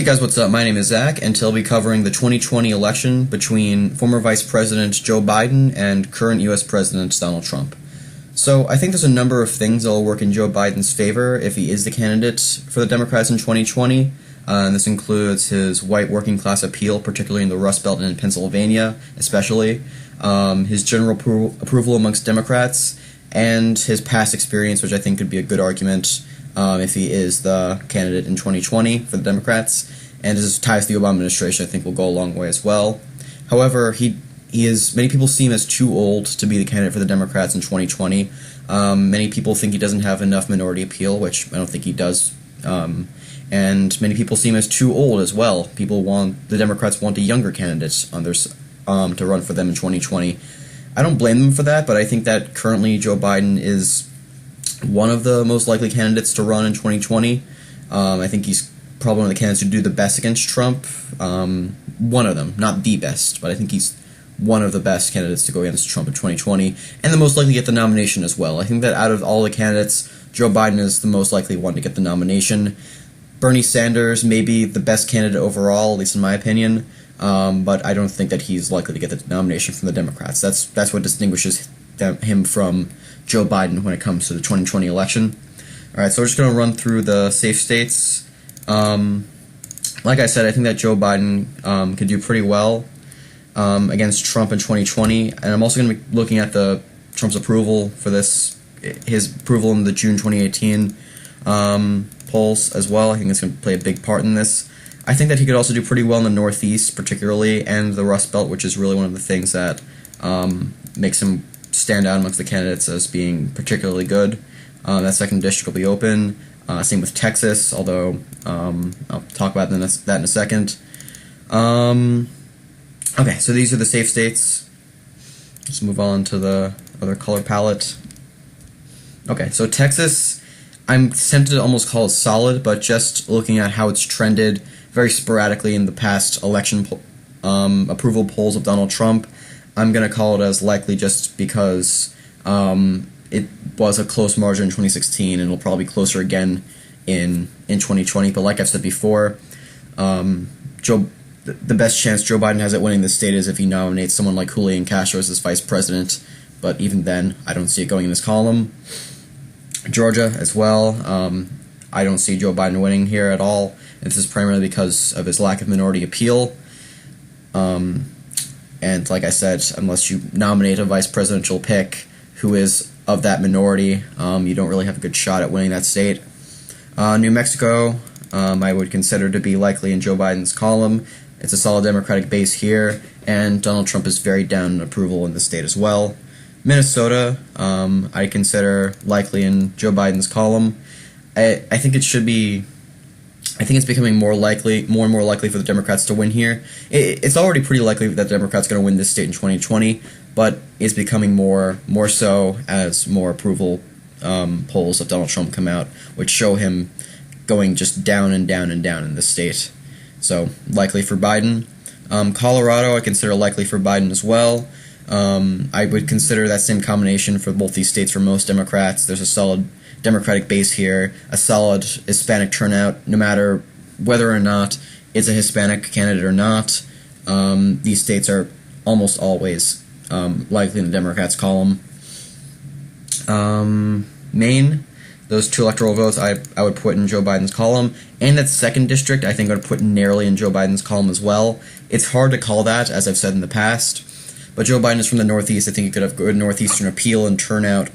Hey guys, what's up? My name is Zach, and today I'll be covering the 2020 election between former Vice President Joe Biden and current U.S. President Donald Trump. So I think there's a number of things that will work in Joe Biden's favor if he is the candidate for the Democrats in 2020. And this includes his white working class appeal, particularly in the Rust Belt and in Pennsylvania, especially, his general approval amongst Democrats, and his past experience, which I think could be a good argument if he is the candidate in 2020 for the Democrats, and his ties to the Obama administration I think will go a long way as well. However, many people see him as too old to be the candidate for the Democrats in 2020. Many people think he doesn't have enough minority appeal, which I don't think he does. And many people see him as too old as well. The Democrats want a younger candidate on their to run for them in 2020. I don't blame them for that, but I think that currently Joe Biden is one of the most likely candidates to run in 2020. I think he's probably one of the candidates who do the best against Trump. One of them, not the best, but I think he's one of the best candidates to go against Trump in 2020, and the most likely to get the nomination as well. I think that out of all the candidates, Joe Biden is the most likely one to get the nomination. Bernie Sanders may be the best candidate overall, at least in my opinion, but I don't think that he's likely to get the nomination from the Democrats. That's what distinguishes him from Joe Biden when it comes to the 2020 election. Alright, so we're just going to run through the safe states. Like I said, I think that Joe Biden could do pretty well against Trump in 2020, and I'm also going to be looking at Trump's approval for his approval in the June 2018 polls as well. I think it's going to play a big part in this. I think that he could also do pretty well in the Northeast, particularly, and the Rust Belt, which is really one of the things that makes him stand out amongst the candidates as being particularly good. That second district will be open. Same with Texas, although I'll talk about that in a second. Okay, so these are the safe states. Let's move on to the other color palette. Okay, so Texas, I'm tempted to almost call it solid, but just looking at how it's trended very sporadically in the past election approval polls of Donald Trump, I'm going to call it as likely just because it was a close margin in 2016, and it'll probably be closer again in 2020. But like I've said before, the best chance Joe Biden has at winning this state is if he nominates someone like Julian Castro as his vice president. But even then, I don't see it going in this column. Georgia as well. I don't see Joe Biden winning here at all. This is primarily because of his lack of minority appeal. And like I said, unless you nominate a vice presidential pick who is of that minority, you don't really have a good shot at winning that state. New Mexico, I would consider to be likely in Joe Biden's column. It's a solid Democratic base here, and Donald Trump is very down in approval in the state as well. Minnesota, I consider likely in Joe Biden's column. I think it should be. I think it's becoming more and more likely for the Democrats to win here. It's already pretty likely that the Democrats are going to win this state in 2020, but it's becoming more so as more approval polls of Donald Trump come out, which show him going just down and down and down in this state. So, likely for Biden. Colorado, I consider likely for Biden as well. I would consider that same combination for both these states for most Democrats. There's a solid Democratic base here, a solid Hispanic turnout, no matter whether or not it's a Hispanic candidate or not. These states are almost always likely in the Democrats' column. Maine, those two electoral votes I would put in Joe Biden's column, and that second district I think I would put narrowly in Joe Biden's column as well. It's hard to call that, as I've said in the past, but Joe Biden is from the Northeast. I think he could have good Northeastern appeal and turnout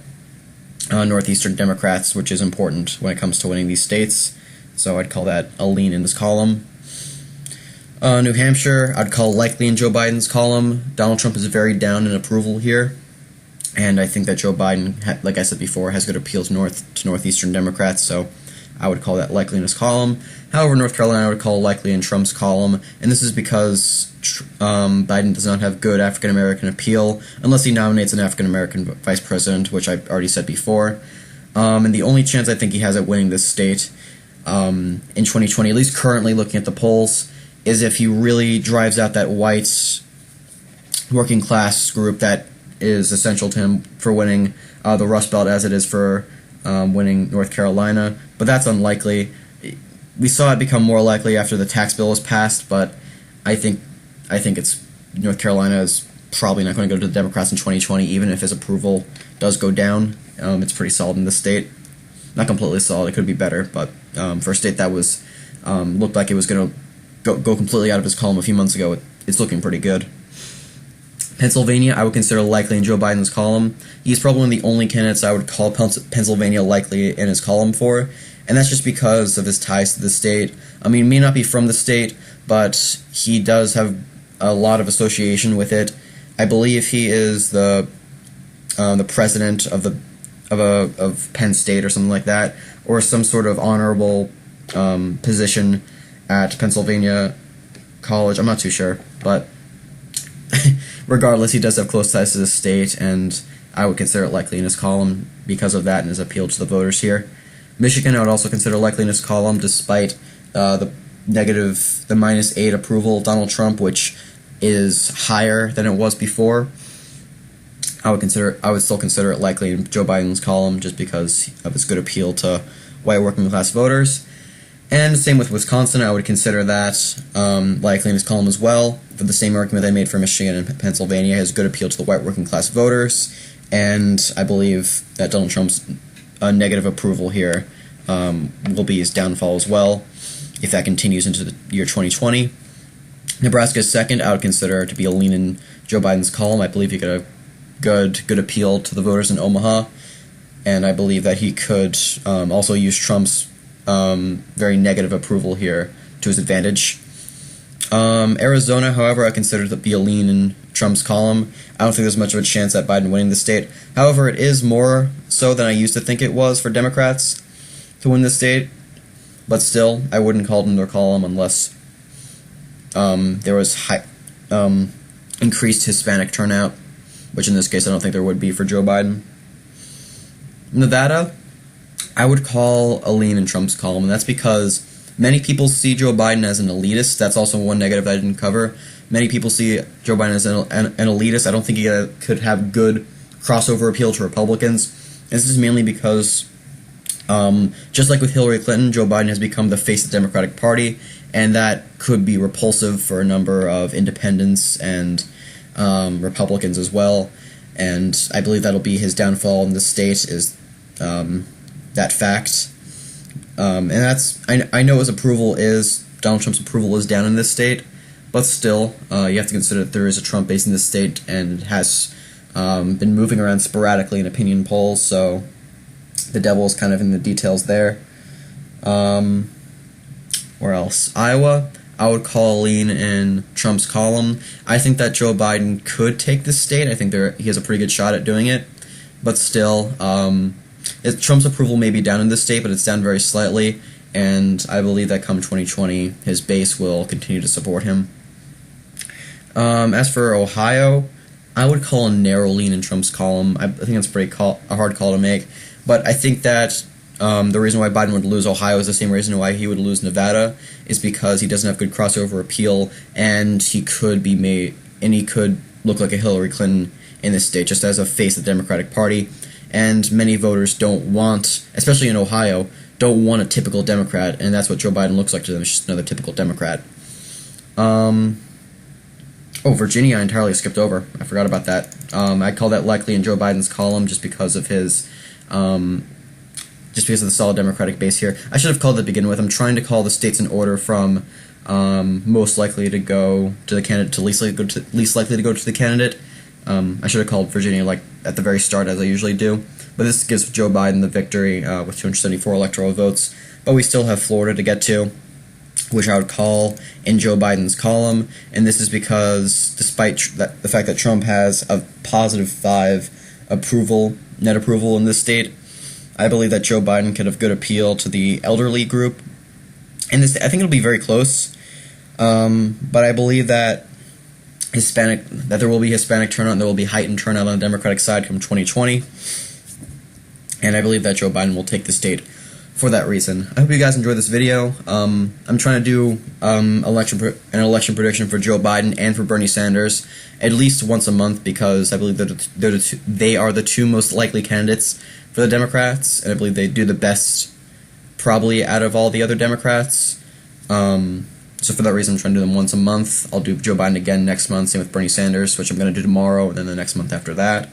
Northeastern Democrats, which is important when it comes to winning these states. So I'd call that a lean in this column. New Hampshire, I'd call likely in Joe Biden's column. Donald Trump is very down in approval here, and I think that Joe Biden, like I said before, has good appeal to Northeastern Democrats, so I would call that likely in his column. However, North Carolina I would call likely in Trump's column, and this is because Biden does not have good African-American appeal unless he nominates an African-American vice president, which I've already said before. And the only chance I think he has at winning this state in 2020, at least currently looking at the polls, is if he really drives out that white working class group that is essential to him for winning the Rust Belt as it is for winning North Carolina. But that's unlikely. we saw it become more likely after the tax bill was passed, but I think it's North Carolina is probably not going to go to the Democrats in 2020, even if his approval does go down. It's pretty solid in this state. Not completely solid, it could be better, but for a state that was looked like it was going to go completely out of his column a few months ago, it's looking pretty good. Pennsylvania, I would consider likely in Joe Biden's column. He's probably one of the only candidates I would call Pennsylvania likely in his column for, and that's just because of his ties to the state. I mean, he may not be from the state, but he does have a lot of association with it. I believe he is the president of Penn State or something like that, or some sort of honorable position at Pennsylvania College. I'm not too sure, but regardless, he does have close ties to the state, and I would consider it likely in his column because of that and his appeal to the voters here. Michigan, I would also consider likely in his column, despite the -8 approval of Donald Trump, which is higher than it was before. I would still consider it likely in Joe Biden's column just because of his good appeal to white working class voters. And same with Wisconsin, I would consider that likely in his column as well, for the same argument I made for Michigan and Pennsylvania, his good appeal to the white working class voters, and I believe that Donald Trump's negative approval here will be his downfall as well, if that continues into the year 2020. Nebraska is second. I would consider to be a lean in Joe Biden's column. I believe he got a good appeal to the voters in Omaha, and I believe that he could also use Trump's very negative approval here to his advantage. Arizona, however, I consider to be a lean in Trump's column. I don't think there's much of a chance at Biden winning the state. However, it is more so than I used to think it was for Democrats to win the state, but still, I wouldn't call it in their column unless there was increased Hispanic turnout, which in this case I don't think there would be for Joe Biden. Nevada, I would call a lean in Trump's column, and that's because many people see Joe Biden as an elitist. That's also one negative I didn't cover. Many people see Joe Biden as an elitist. I don't think he could have good crossover appeal to Republicans. And this is mainly because, just like with Hillary Clinton, Joe Biden has become the face of the Democratic Party, and that could be repulsive for a number of independents and Republicans as well. And I believe that'll be his downfall in the state, is that fact. And that's, I know Donald Trump's approval is down in this state, but still, you have to consider that there is a Trump base in this state, and it has been moving around sporadically in opinion polls, so the devil is kind of in the details there. Where else? Iowa, I would call a lean in Trump's column. I think that Joe Biden could take this state. I think he has a pretty good shot at doing it, but still, Trump's approval may be down in this state, but it's down very slightly, and I believe that come 2020, his base will continue to support him. As for Ohio, I would call a narrow lean in Trump's column. I think it's a hard call to make, but I think that the reason why Biden would lose Ohio is the same reason why he would lose Nevada, is because he doesn't have good crossover appeal, and he could look like a Hillary Clinton in this state, just as a face of the Democratic Party. And many voters don't want, especially in Ohio, don't want a typical Democrat, and that's what Joe Biden looks like to them. It's just another typical Democrat. Virginia I entirely skipped over. I forgot about that. I call that likely in Joe Biden's column just because of his, just because of the solid Democratic base here. I should have called it to begin with. I'm trying to call the states in order from most likely to go to the candidate to least likely to go to the candidate. I should have called Virginia at the very start, as I usually do, but this gives Joe Biden the victory with 274 electoral votes. But we still have Florida to get to, which I would call in Joe Biden's column, and this is because despite the fact that Trump has a +5 net approval in this state, I believe that Joe Biden could have good appeal to the elderly group, and I think it'll be very close, but I believe that there will be Hispanic turnout, and there will be heightened turnout on the Democratic side come 2020, and I believe that Joe Biden will take the state for that reason. I hope you guys enjoyed this video. I'm trying to do an election prediction for Joe Biden and for Bernie Sanders at least once a month, because I believe that they are the two most likely candidates for the Democrats, and I believe they do the best probably out of all the other Democrats. So for that reason, I'm trying to do them once a month. I'll do Joe Biden again next month, same with Bernie Sanders, which I'm going to do tomorrow, and then the next month after that.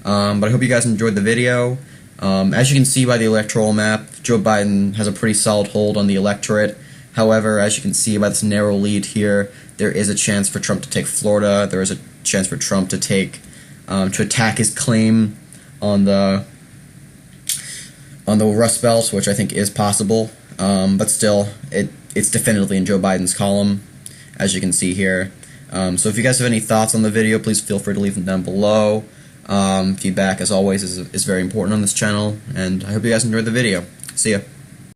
But I hope you guys enjoyed the video. As you can see by the electoral map, Joe Biden has a pretty solid hold on the electorate. However, as you can see by this narrow lead here, there is a chance for Trump to take Florida. There is a chance for Trump to attack his claim on the Rust Belt, which I think is possible. But still, it's definitively in Joe Biden's column, as you can see here. So if you guys have any thoughts on the video, please feel free to leave them down below. Feedback, as always, is very important on this channel, and I hope you guys enjoyed the video. See ya.